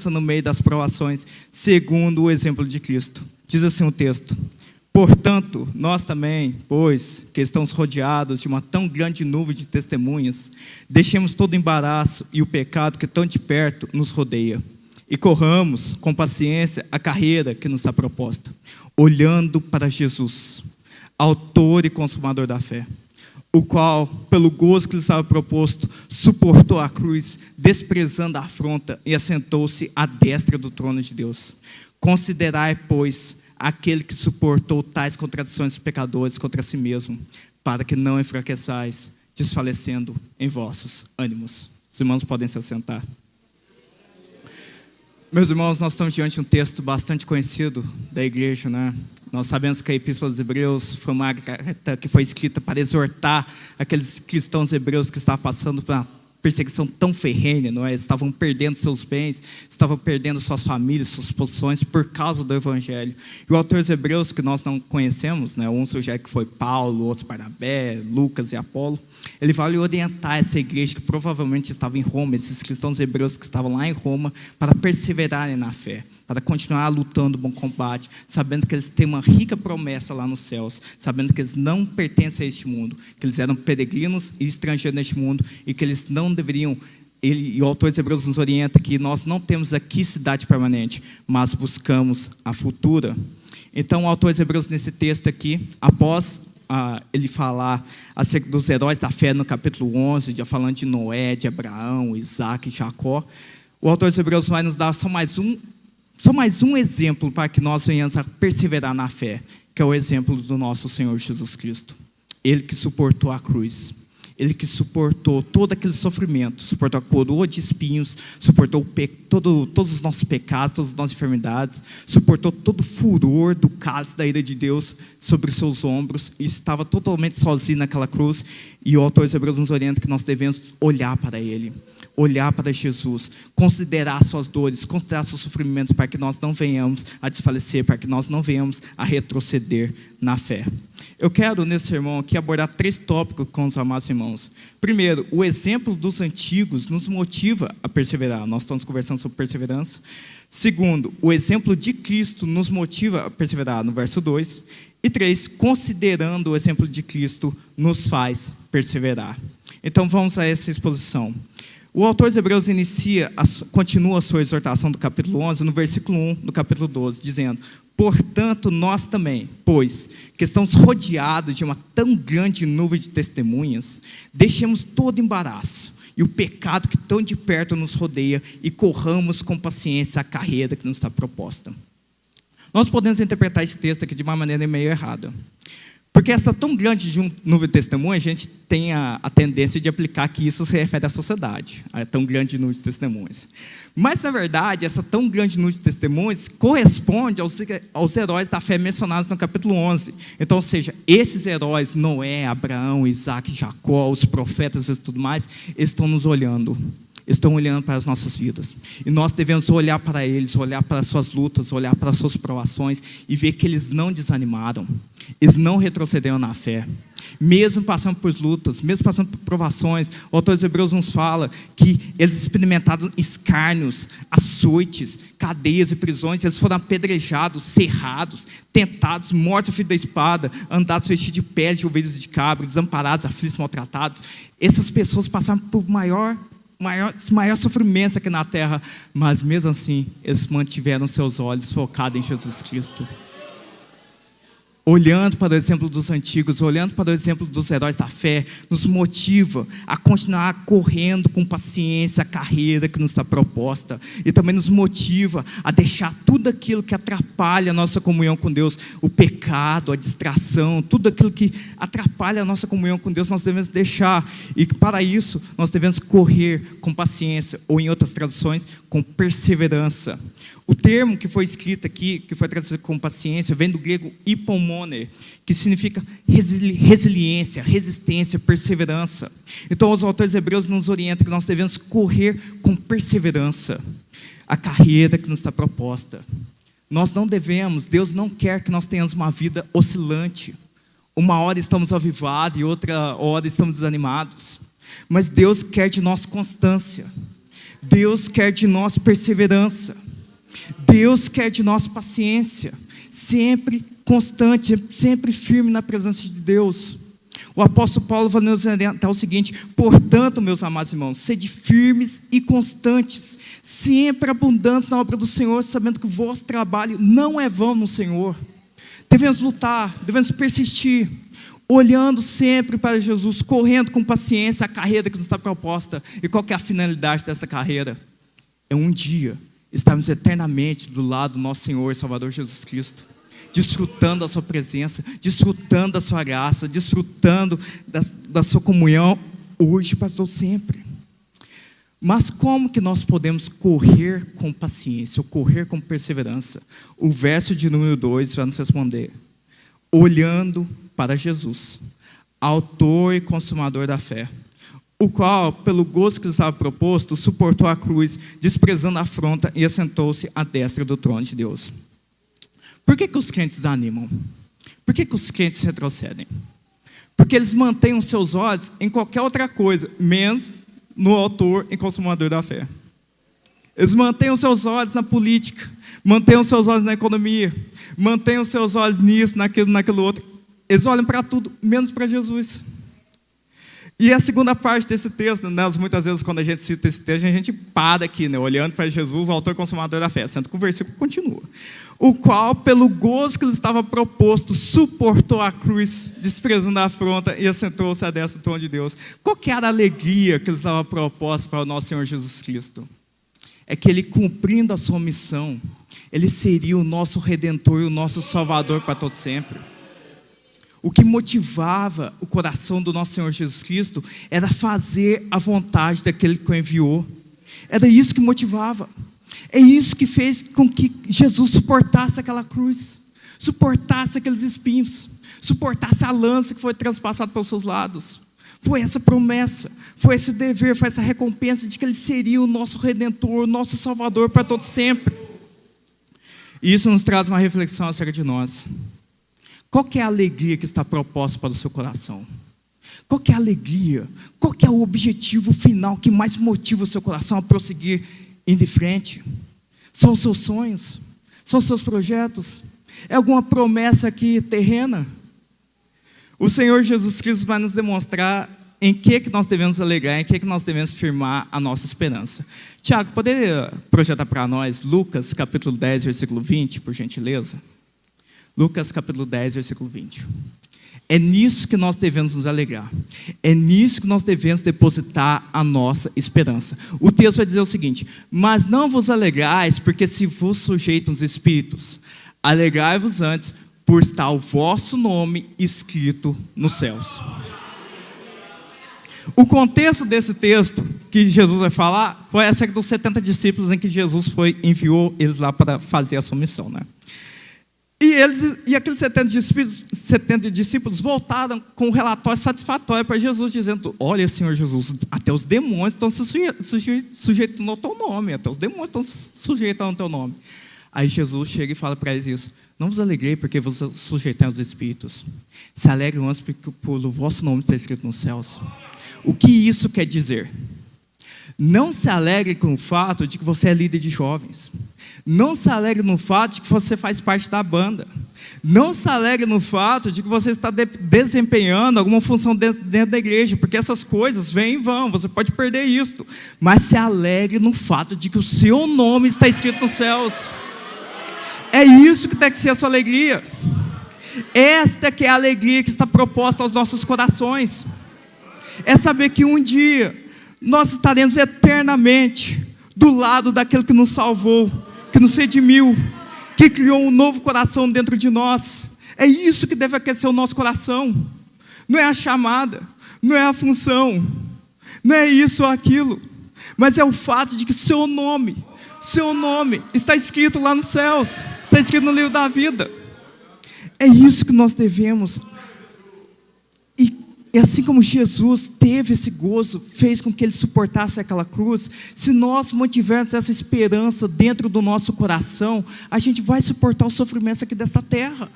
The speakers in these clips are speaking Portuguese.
perseverança no meio das provações, segundo o exemplo de Cristo. Diz assim o texto: portanto, nós também, pois que estamos rodeados de uma tão grande nuvem de testemunhas, deixemos todo o embaraço e o pecado que tão de perto nos rodeia, e corramos com paciência a carreira que nos está proposta, olhando para Jesus, autor e consumador da fé, o qual, pelo gozo que lhe estava proposto, suportou a cruz, desprezando a afronta, e assentou-se à destra do trono de Deus. Considerai, pois, aquele que suportou tais contradições dos pecadores contra si mesmo, para que não enfraqueçais, desfalecendo em vossos ânimos. Os irmãos podem se assentar. Meus irmãos, nós estamos diante de um texto bastante conhecido da igreja, né? Nós sabemos que a Epístola dos Hebreus foi uma carta que foi escrita para exortar aqueles cristãos hebreus que estavam passando por uma perseguição tão ferrenha, não é? Estavam perdendo seus bens, estavam perdendo suas famílias, suas posições por causa do Evangelho. E o autor dos Hebreus, que nós não conhecemos, né? Um sugere que foi Paulo, outro Barnabé, Lucas e Apolo. Ele vai orientar essa igreja que provavelmente estava em Roma, esses cristãos hebreus que estavam lá em Roma, para perseverarem na fé, para continuar lutando o bom combate, sabendo que eles têm uma rica promessa lá nos céus, sabendo que eles não pertencem a este mundo, que eles eram peregrinos e estrangeiros neste mundo, e que eles não deveriam, e o autor dos Hebreus nos orienta que nós não temos aqui cidade permanente, mas buscamos a futura. Então o autor dos Hebreus nesse texto aqui, após ele falar acerca dos heróis da fé no capítulo 11, já falando de Noé, de Abraão, Isaac e Jacó, o autor dos Hebreus vai nos dar só mais um exemplo para que nós venhamos a perseverar na fé, que é o exemplo do nosso Senhor Jesus Cristo. Ele que suportou a cruz, ele que suportou todo aquele sofrimento, suportou a coroa de espinhos, suportou todos os nossos pecados, todas as nossas enfermidades, suportou todo o furor do cálice da ira de Deus sobre os seus ombros, e estava totalmente sozinho naquela cruz. E o autor dos Hebreus nos orienta que nós devemos olhar para Ele, olhar para Jesus, considerar suas dores, considerar seus sofrimentos, para que nós não venhamos a desfalecer, para que nós não venhamos a retroceder na fé. Eu quero, nesse sermão aqui, abordar 3 tópicos com os amados irmãos. Primeiro, o exemplo dos antigos nos motiva a perseverar. Nós estamos conversando sobre perseverança. Segundo, o exemplo de Cristo nos motiva a perseverar, no verso 2. E 3, considerando o exemplo de Cristo, nos faz perseverar. Então vamos a essa exposição. O autor dos Hebreus continua a sua exortação do capítulo 11, no versículo 1 do capítulo 12, dizendo: portanto, nós também, pois que estamos rodeados de uma tão grande nuvem de testemunhas, deixemos todo embaraço e o pecado que tão de perto nos rodeia, e corramos com paciência a carreira que nos está proposta. Nós podemos interpretar esse texto aqui de uma maneira meio errada, porque essa tão grande de nuvem de testemunhas, a gente tem a tendência de aplicar que isso se refere à sociedade, a tão grande nuvem de testemunhas. Mas, na verdade, essa tão grande nuvem de testemunhas corresponde aos heróis da fé mencionados no capítulo 11. Então, ou seja, esses heróis, Noé, Abraão, Isaac, Jacó, os profetas e tudo mais, eles estão nos olhando. Estão olhando para as nossas vidas, e nós devemos olhar para eles, olhar para as suas lutas, olhar para as suas provações, e ver que eles não desanimaram, eles não retrocederam na fé, mesmo passando por lutas, mesmo passando por provações. O autor dos Hebreus nos fala que eles experimentaram escárnios, açoites, cadeias e prisões, eles foram apedrejados, cerrados, tentados, mortos a fio da espada, andados vestidos de pele de ovelhas e de cabras, desamparados, aflitos, maltratados. Essas pessoas passaram por maior sofrimento aqui na terra, mas mesmo assim eles mantiveram seus olhos focados em Jesus Cristo, olhando para o exemplo dos antigos, olhando para o exemplo dos heróis da fé, nos motiva a continuar correndo com paciência a carreira que nos está proposta, e também nos motiva a deixar tudo aquilo que atrapalha a nossa comunhão com Deus, o pecado, a distração, tudo aquilo que atrapalha a nossa comunhão com Deus, nós devemos deixar, e para isso nós devemos correr com paciência, ou em outras traduções, com perseverança. O termo que foi escrito aqui, que foi traduzido com paciência, vem do grego hypomone, que significa resiliência, resistência, perseverança. Então os autores hebreus nos orientam que nós devemos correr com perseverança a carreira que nos está proposta. Nós não devemos, Deus não quer que nós tenhamos uma vida oscilante. Uma hora estamos avivados e outra hora estamos desanimados. Mas Deus quer de nós constância. Deus quer de nós perseverança. Deus quer de nós paciência. Sempre constante, sempre firme na presença de Deus. O apóstolo Paulo vai nos orientar o seguinte: portanto, meus amados irmãos, sede firmes e constantes, sempre abundantes na obra do Senhor, sabendo que o vosso trabalho não é vão no Senhor. Devemos lutar, devemos persistir, olhando sempre para Jesus, correndo com paciência a carreira que nos está proposta. E qual que é a finalidade dessa carreira? É um dia estarmos eternamente do lado do nosso Senhor e Salvador Jesus Cristo, desfrutando da sua presença, desfrutando da sua graça, desfrutando da sua comunhão, hoje para todo sempre. Mas como que nós podemos correr com paciência, ou correr com perseverança? O verso de número 2 vai nos responder: olhando para Jesus, autor e consumador da fé, o qual, pelo gozo que lhe estava proposto, suportou a cruz, desprezando a afronta, e assentou-se à destra do trono de Deus. Por que os crentes desanimam? Por que os crentes retrocedem? Porque eles mantêm os seus olhos em qualquer outra coisa, menos no autor e consumador da fé. Eles mantêm os seus olhos na política, mantêm os seus olhos na economia, mantêm os seus olhos nisso, naquilo outro. Eles olham para tudo, menos para Jesus. E a segunda parte desse texto, muitas vezes quando a gente cita esse texto, a gente para aqui, olhando para Jesus, o autor e consumador da fé, sendo que o versículo continua. O qual, pelo gozo que lhe estava proposto, suportou a cruz, desprezando a afronta, e assentou-se à destra do trono de Deus. Qual que era a alegria que lhe estava proposta para o nosso Senhor Jesus Cristo? É que Ele, cumprindo a sua missão, Ele seria o nosso Redentor e o nosso Salvador para todo sempre. O que motivava o coração do nosso Senhor Jesus Cristo era fazer a vontade daquele que o enviou. Era isso que motivava. É isso que fez com que Jesus suportasse aquela cruz, suportasse aqueles espinhos, suportasse a lança que foi transpassada pelos seus lados. Foi essa promessa, foi esse dever, foi essa recompensa de que Ele seria o nosso Redentor, o nosso Salvador para todo sempre. E isso nos traz uma reflexão acerca de nós. Qual que é a alegria que está proposta para o seu coração? Qual que é a alegria? Qual que é o objetivo final que mais motiva o seu coração a prosseguir indo em frente? São os seus sonhos? São os seus projetos? É alguma promessa aqui terrena? O Senhor Jesus Cristo vai nos demonstrar em que nós devemos alegrar, em que nós devemos firmar a nossa esperança. Tiago, poderia projetar para nós Lucas capítulo 10, versículo 20, por gentileza? Lucas capítulo 10, versículo 20. É nisso que nós devemos nos alegrar. É nisso que nós devemos depositar a nossa esperança. O texto vai dizer o seguinte: mas não vos alegrais, porque se vos sujeitam os espíritos. Alegrai-vos antes, por estar o vosso nome escrito nos céus. O contexto desse texto que Jesus vai falar foi acerca dos 70 discípulos em que Jesus enviou eles lá para fazer a sua missão, E aqueles 70 discípulos voltaram com um relatório satisfatório para Jesus, dizendo: olha, Senhor Jesus, até os demônios estão se sujeitando ao teu nome, até os demônios estão se sujeitando ao teu nome. Aí Jesus chega e fala para eles isso: não vos alegrei porque vos sujeitai aos espíritos, se alegrem antes porque pelo vosso nome está escrito nos céus. O que isso quer dizer? Não se alegre com o fato de que você é líder de jovens. Não se alegre no fato de que você faz parte da banda. Não se alegre no fato de que você está desempenhando alguma função dentro da igreja, porque essas coisas vêm e vão, você pode perder isso. Mas se alegre no fato de que o seu nome está escrito nos céus. É isso que tem que ser a sua alegria. Esta que é a alegria que está proposta aos nossos corações. É saber que um dia nós estaremos eternamente do lado daquele que nos salvou, que nos redimiu, que criou um novo coração dentro de nós. É isso que deve aquecer o nosso coração. Não é a chamada, não é a função, não é isso ou aquilo, mas é o fato de que seu nome está escrito lá nos céus, está escrito no livro da vida. É isso que nós devemos. E assim como Jesus teve esse gozo, fez com que Ele suportasse aquela cruz, se nós mantivermos essa esperança dentro do nosso coração, a gente vai suportar os sofrimentos aqui desta terra.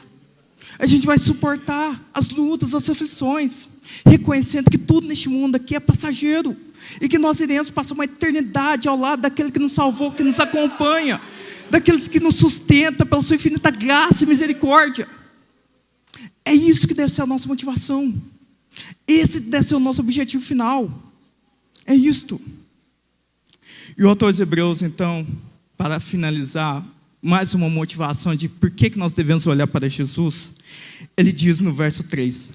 A gente vai suportar as lutas, as aflições, reconhecendo que tudo neste mundo aqui é passageiro, e que nós iremos passar uma eternidade ao lado daquele que nos salvou, que nos acompanha, daqueles que nos sustenta pela sua infinita graça e misericórdia. É isso que deve ser a nossa motivação. Esse deve ser o nosso objetivo final. É isto. E o autor dos Hebreus, então, para finalizar, mais uma motivação de por que nós devemos olhar para Jesus, ele diz no verso 3: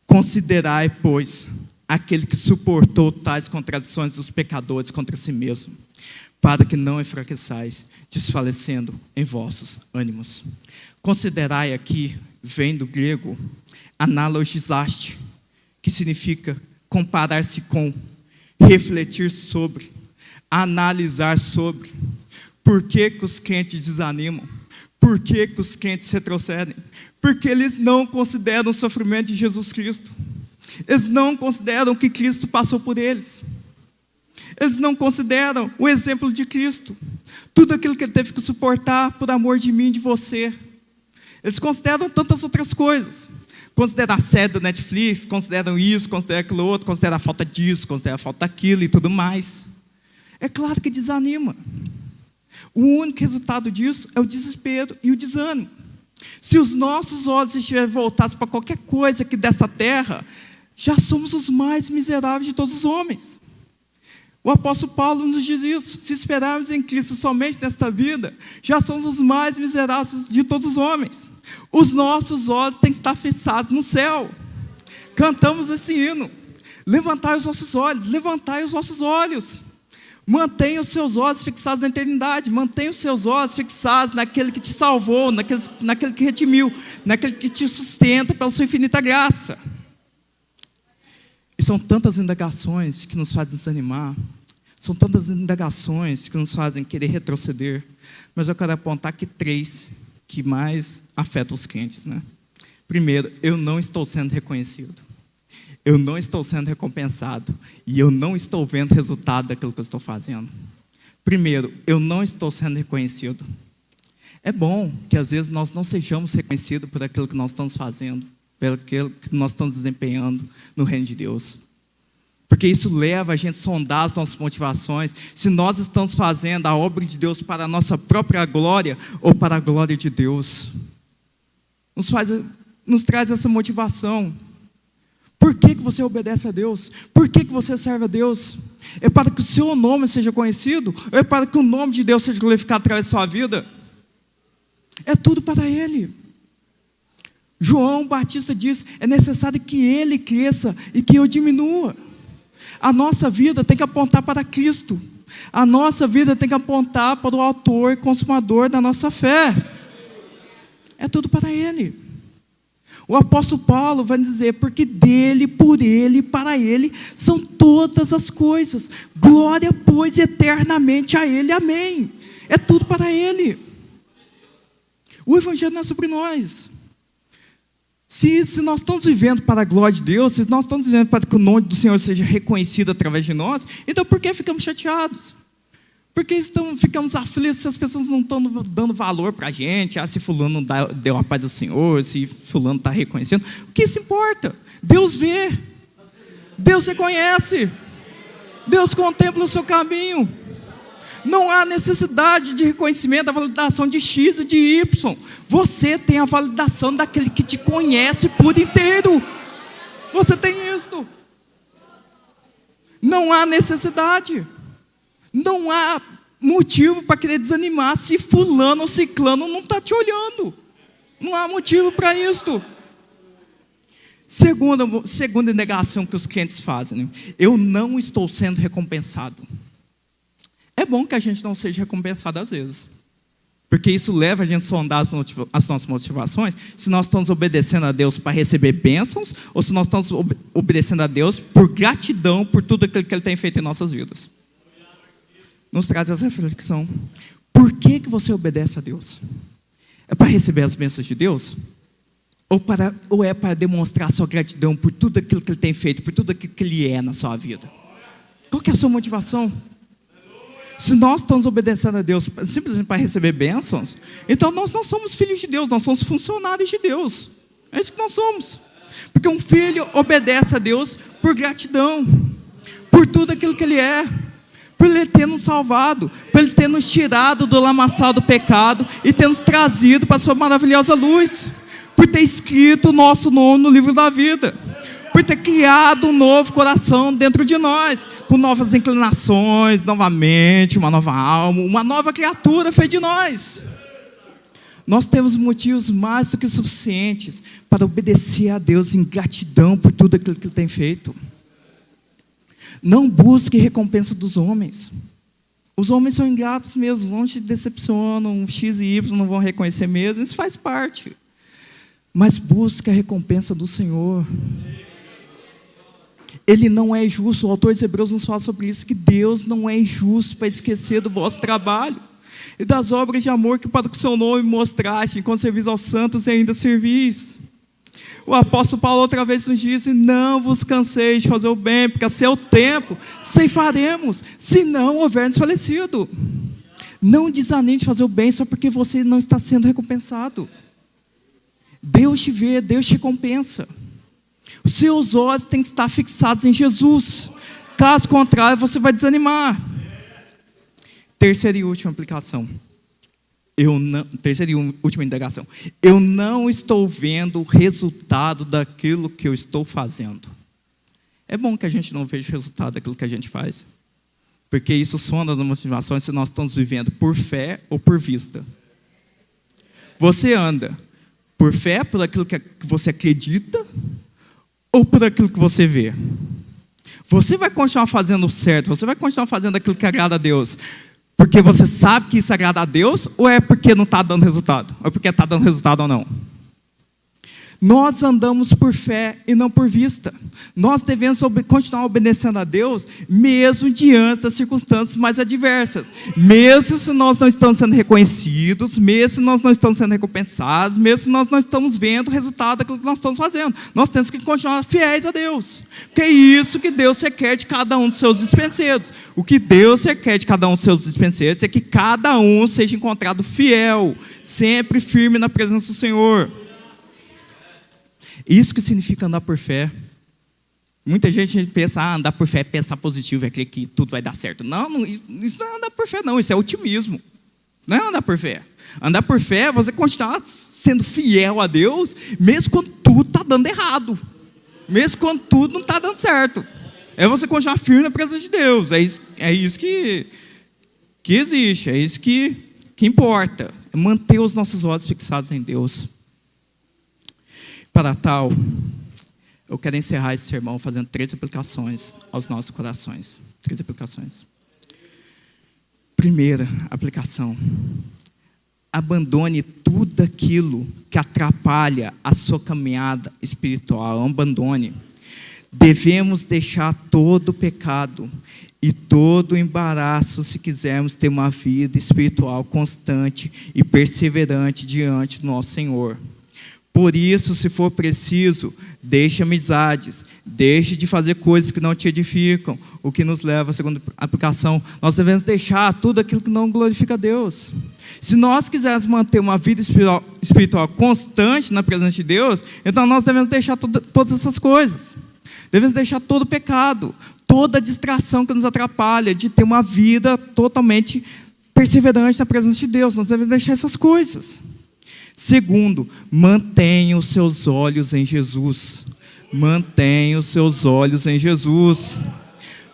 considerai, pois, aquele que suportou tais contradições dos pecadores contra si mesmo, para que não enfraqueçais, desfalecendo em vossos ânimos. Considerai aqui, vem do grego, analogizaste, que significa comparar-se com, refletir sobre, analisar sobre. Por que os crentes desanimam? Por que os crentes retrocedem? Porque eles não consideram o sofrimento de Jesus Cristo. Eles não consideram que Cristo passou por eles. Eles não consideram o exemplo de Cristo. Tudo aquilo que Ele teve que suportar por amor de mim e de você. Eles consideram tantas outras coisas. Consideram a série do Netflix, consideram isso, consideram aquilo outro, consideram a falta disso, consideram a falta daquilo e tudo mais. É claro que desanima. O único resultado disso é o desespero e o desânimo. Se os nossos olhos estiverem voltados para qualquer coisa aqui dessa terra, já somos os mais miseráveis de todos os homens. O apóstolo Paulo nos diz isso: se esperarmos em Cristo somente nesta vida, já somos os mais miseráveis de todos os homens. Os nossos olhos têm que estar fixados no céu. Cantamos esse hino: levantai os vossos olhos, levantai os vossos olhos. Mantenha os seus olhos fixados na eternidade. Mantenha os seus olhos fixados naquele que te salvou, naquele que redimiu, naquele que te sustenta pela sua infinita graça. E são tantas indagações que nos fazem desanimar, são tantas indagações que nos fazem querer retroceder, mas eu quero apontar aqui 3 que mais afetam os crentes, né? Primeiro, eu não estou sendo reconhecido, eu não estou sendo recompensado, e eu não estou vendo resultado daquilo que eu estou fazendo. Primeiro, eu não estou sendo reconhecido. É bom que às vezes nós não sejamos reconhecidos por aquilo que nós estamos fazendo, pelo que nós estamos desempenhando no reino de Deus. Porque isso leva a gente a sondar as nossas motivações, se nós estamos fazendo a obra de Deus para a nossa própria glória ou para a glória de Deus. Nos traz essa motivação. Por que você obedece a Deus? Por que você serve a Deus? É para que o seu nome seja conhecido? Ou é para que o nome de Deus seja glorificado através da sua vida? É tudo para Ele. João Batista diz: é necessário que Ele cresça e que eu diminua. A nossa vida tem que apontar para Cristo. A nossa vida tem que apontar para o autor e consumador da nossa fé. É tudo para Ele. O apóstolo Paulo vai dizer: porque dele, por Ele e para Ele são todas as coisas. Glória, pois, eternamente a Ele. Amém. É tudo para Ele. O Evangelho não é sobre nós. Se nós estamos vivendo para a glória de Deus, se nós estamos vivendo para que o nome do Senhor seja reconhecido através de nós, então por que ficamos chateados? Por que ficamos aflitos se as pessoas não estão dando valor para a gente? Se fulano não deu a paz do Senhor, se fulano está reconhecendo. O que isso importa? Deus vê, Deus reconhece, Deus contempla o seu caminho. Não há necessidade de reconhecimento, da validação de X e de Y. Você tem a validação daquele que te conhece por inteiro. Você tem isso. Não há necessidade. Não há motivo para querer desanimar se fulano ou ciclano não está te olhando. Não há motivo para isso. Segunda negação que os crentes fazem: eu não estou sendo recompensado. É bom que a gente não seja recompensado às vezes, porque isso leva a gente a sondar as nossas motivações, se nós estamos obedecendo a Deus para receber bênçãos, ou se nós estamos obedecendo a Deus por gratidão por tudo aquilo que Ele tem feito em nossas vidas. Nos traz essa reflexão: por que você obedece a Deus? É para receber as bênçãos de Deus? Ou é para demonstrar a sua gratidão por tudo aquilo que Ele tem feito, por tudo aquilo que Ele é na sua vida? Qual que é a sua motivação? Se nós estamos obedecendo a Deus simplesmente para receber bênçãos, então nós não somos filhos de Deus, nós somos funcionários de Deus. É isso que nós somos. Porque um filho obedece a Deus por gratidão, por tudo aquilo que Ele é, por Ele ter nos salvado, por Ele ter nos tirado do lamaçal do pecado e ter nos trazido para a sua maravilhosa luz, por ter escrito o nosso nome no livro da vida, por ter criado um novo coração dentro de nós, com novas inclinações, novamente, uma nova alma, uma nova criatura feita de nós. Nós temos motivos mais do que suficientes para obedecer a Deus em gratidão por tudo aquilo que Ele tem feito. Não busque recompensa dos homens. Os homens são ingratos mesmo, os homens te decepcionam, X e Y não vão reconhecer mesmo, isso faz parte. Mas busque a recompensa do Senhor. Ele não é injusto, o autor de Hebreus nos fala sobre isso, que Deus não é injusto para esquecer do vosso trabalho e das obras de amor que para o seu nome mostraste, enquanto servis aos santos e ainda servis. O apóstolo Paulo outra vez nos disse: não vos canseis de fazer o bem, porque a seu tempo ceifaremos, se não houver desfalecido. Não desanime de fazer o bem só porque você não está sendo recompensado. Deus te vê, Deus te recompensa. Os seus olhos têm que estar fixados em Jesus. Caso contrário, você vai desanimar. Terceira e última aplicação. Terceira e última indagação. Eu não estou vendo o resultado daquilo que eu estou fazendo. É bom que a gente não veja o resultado daquilo que a gente faz, porque isso sonda nas motivações se nós estamos vivendo por fé ou por vista. Você anda por fé, por aquilo que você acredita, ou por aquilo que você vê? Você vai continuar fazendo o certo, você vai continuar fazendo aquilo que agrada a Deus, porque você sabe que isso agrada a Deus, ou é porque não está dando resultado? Ou é porque está dando resultado ou não? Nós andamos por fé e não por vista. Nós devemos continuar obedecendo a Deus, mesmo diante das circunstâncias mais adversas. Mesmo se nós não estamos sendo reconhecidos, mesmo se nós não estamos sendo recompensados, mesmo se nós não estamos vendo o resultado daquilo que nós estamos fazendo. Nós temos que continuar fiéis a Deus. Porque é isso que Deus requer de cada um dos seus dispenseiros. O que Deus requer de cada um dos seus dispenseiros é que cada um seja encontrado fiel, sempre firme na presença do Senhor. Isso que significa andar por fé. Muita gente pensa, andar por fé é pensar positivo, é crer que tudo vai dar certo. Não, isso não é andar por fé não, isso é otimismo. Não é andar por fé. Andar por fé é você continuar sendo fiel a Deus, mesmo quando tudo está dando errado. Mesmo quando tudo não está dando certo. É você continuar firme na presença de Deus. É isso que existe, é isso que importa. É manter os nossos olhos fixados em Deus. Para tal, eu quero encerrar esse sermão fazendo 3 aplicações aos nossos corações. 3 aplicações. Primeira aplicação: abandone tudo aquilo que atrapalha a sua caminhada espiritual. Abandone. Devemos deixar todo o pecado e todo o embaraço se quisermos ter uma vida espiritual constante e perseverante diante do nosso Senhor. Por isso, se for preciso, deixe amizades, deixe de fazer coisas que não te edificam, o que nos leva à segunda aplicação. Nós devemos deixar tudo aquilo que não glorifica a Deus. Se nós quisermos manter uma vida espiritual constante na presença de Deus, então nós devemos deixar todas essas coisas. Devemos deixar todo o pecado, toda a distração que nos atrapalha de ter uma vida totalmente perseverante na presença de Deus. Nós devemos deixar essas coisas. Segundo, mantenha os seus olhos em Jesus. Mantenha os seus olhos em Jesus.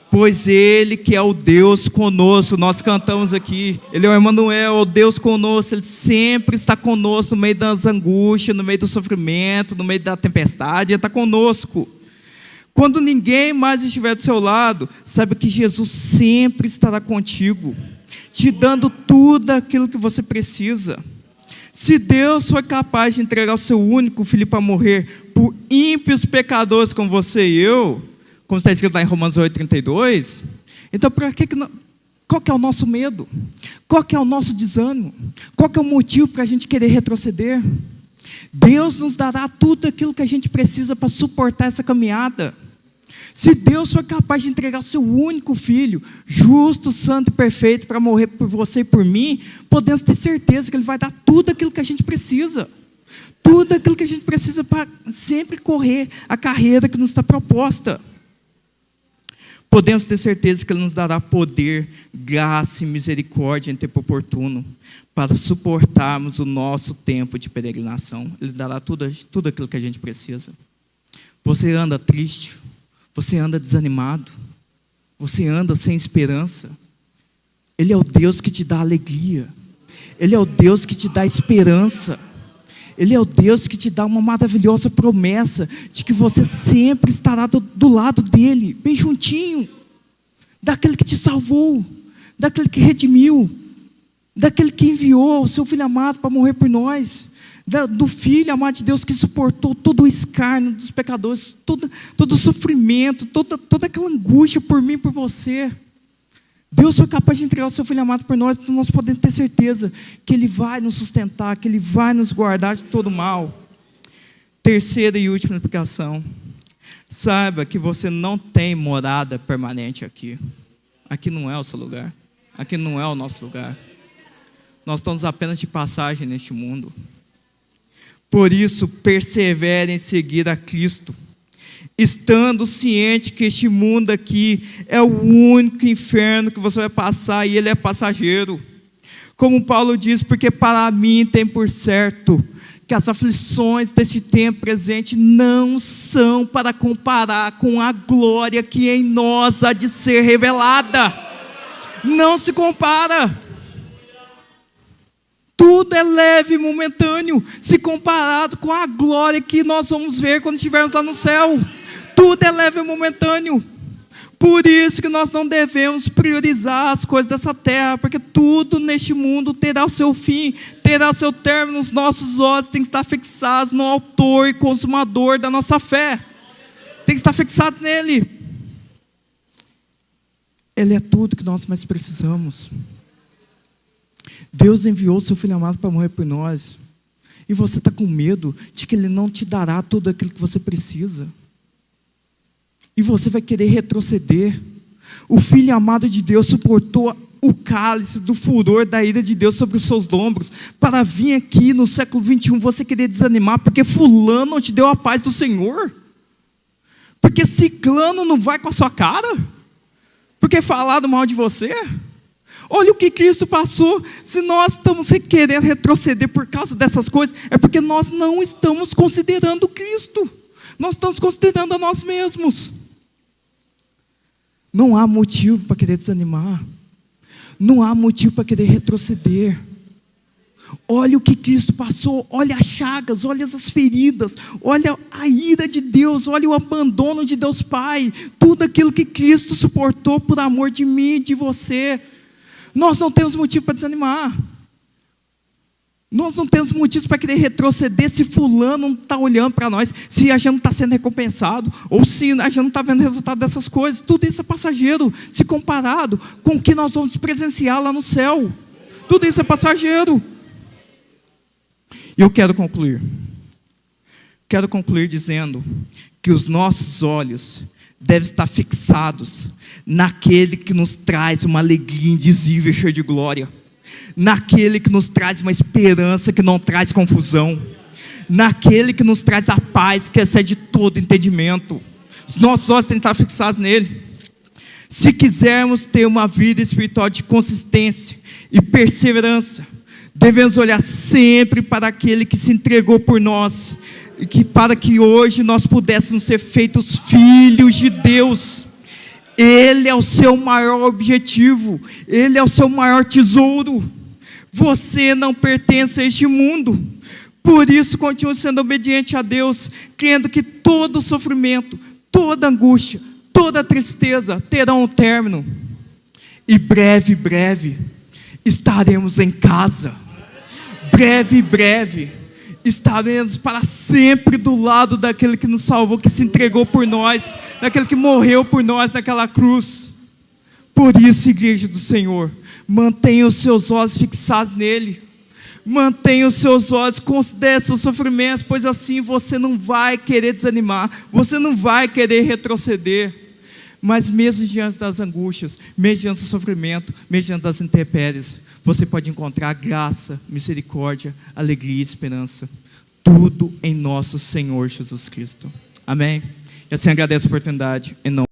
Pois Ele que é o Deus conosco, nós cantamos aqui, Ele é o Emmanuel, o Deus conosco, Ele sempre está conosco no meio das angústias, no meio do sofrimento, no meio da tempestade, Ele está conosco. Quando ninguém mais estiver do seu lado, saiba que Jesus sempre estará contigo, te dando tudo aquilo que você precisa. Se Deus foi capaz de entregar o seu único filho para morrer por ímpios pecadores como você e eu, como está escrito lá em Romanos 8:32, então qual que é o nosso medo? Qual que é o nosso desânimo? Qual que é o motivo para a gente querer retroceder? Deus nos dará tudo aquilo que a gente precisa para suportar essa caminhada. Se Deus foi capaz de entregar o seu único filho, justo, santo e perfeito, para morrer por você e por mim, podemos ter certeza que Ele vai dar tudo aquilo que a gente precisa. Tudo aquilo que a gente precisa para sempre correr a carreira que nos está proposta. Podemos ter certeza que Ele nos dará poder, graça e misericórdia em tempo oportuno, para suportarmos o nosso tempo de peregrinação. Ele dará tudo aquilo que a gente precisa. Você anda triste, você anda desanimado, você anda sem esperança. Ele é o Deus que te dá alegria. Ele é o Deus que te dá esperança. Ele é o Deus que te dá uma maravilhosa promessa de que você sempre estará do lado dele, bem juntinho, daquele que te salvou, daquele que redimiu, daquele que enviou o seu Filho amado para morrer por nós, do Filho amado de Deus que suportou todo o escárnio dos pecadores, todo o sofrimento, toda aquela angústia por mim e por você. Deus foi capaz de entregar o seu Filho amado por nós, então nós podemos ter certeza que Ele vai nos sustentar, que Ele vai nos guardar de todo mal. Terceira e última aplicação. Saiba que você não tem morada permanente aqui. Aqui não é o seu lugar. Aqui não é o nosso lugar. Nós estamos apenas de passagem neste mundo. Por isso, persevere em seguir a Cristo, estando ciente que este mundo aqui é o único inferno que você vai passar e ele é passageiro. Como Paulo diz, porque para mim tem por certo que as aflições deste tempo presente não são para comparar com a glória que em nós há de ser revelada. Não se compara. Tudo é leve e momentâneo, se comparado com a glória que nós vamos ver quando estivermos lá no céu. Tudo é leve e momentâneo. Por isso que nós não devemos priorizar as coisas dessa terra, porque tudo neste mundo terá o seu fim, terá o seu término. Os nossos olhos têm que estar fixados no autor e consumador da nossa fé. Tem que estar fixado nele. Ele é tudo que nós mais precisamos. Deus enviou o seu Filho amado para morrer por nós. E você está com medo de que Ele não te dará tudo aquilo que você precisa. E você vai querer retroceder. O Filho amado de Deus suportou o cálice do furor da ira de Deus sobre os seus ombros, para vir aqui no século 21 você querer desanimar, porque fulano não te deu a paz do Senhor? Porque ciclano não vai com a sua cara? Porque falaram mal de você? Olha o que Cristo passou. Se nós estamos querendo retroceder por causa dessas coisas, é porque nós não estamos considerando Cristo. Nós estamos considerando a nós mesmos. Não há motivo para querer desanimar. Não há motivo para querer retroceder. Olha o que Cristo passou. Olha as chagas, olha as feridas, olha a ira de Deus, olha o abandono de Deus Pai. Tudo aquilo que Cristo suportou por amor de mim e de você. Nós não temos motivo para desanimar. Nós não temos motivos para querer retroceder se fulano não está olhando para nós, se a gente não está sendo recompensado, ou se a gente não está vendo o resultado dessas coisas. Tudo isso é passageiro, se comparado com o que nós vamos presenciar lá no céu. Tudo isso é passageiro. E eu quero concluir. Quero concluir dizendo que os nossos olhos devem estar fixados naquele que nos traz uma alegria indizível e cheia de glória, naquele que nos traz uma esperança que não traz confusão, naquele que nos traz a paz que excede todo entendimento. Os nossos olhos têm que estar fixados nele. Se quisermos ter uma vida espiritual de consistência e perseverança, devemos olhar sempre para aquele que se entregou por nós, e que para que hoje nós pudéssemos ser feitos filhos de Deus. Ele é o seu maior objetivo, Ele é o seu maior tesouro. Você não pertence a este mundo, por isso continue sendo obediente a Deus, crendo que todo sofrimento, toda angústia, toda tristeza terão um término, e breve estaremos em casa. Breve estaremos para sempre do lado daquele que nos salvou, que se entregou por nós, daquele que morreu por nós naquela cruz. Por isso, igreja do Senhor, mantenha os seus olhos fixados nele, mantenha os seus olhos, considere seus sofrimentos, pois assim você não vai querer desanimar, você não vai querer retroceder. Mas mesmo diante das angústias, mesmo diante do sofrimento, mesmo diante das intempéries, você pode encontrar graça, misericórdia, alegria e esperança. Tudo em nosso Senhor Jesus Cristo. Amém? E assim agradeço a oportunidade em nome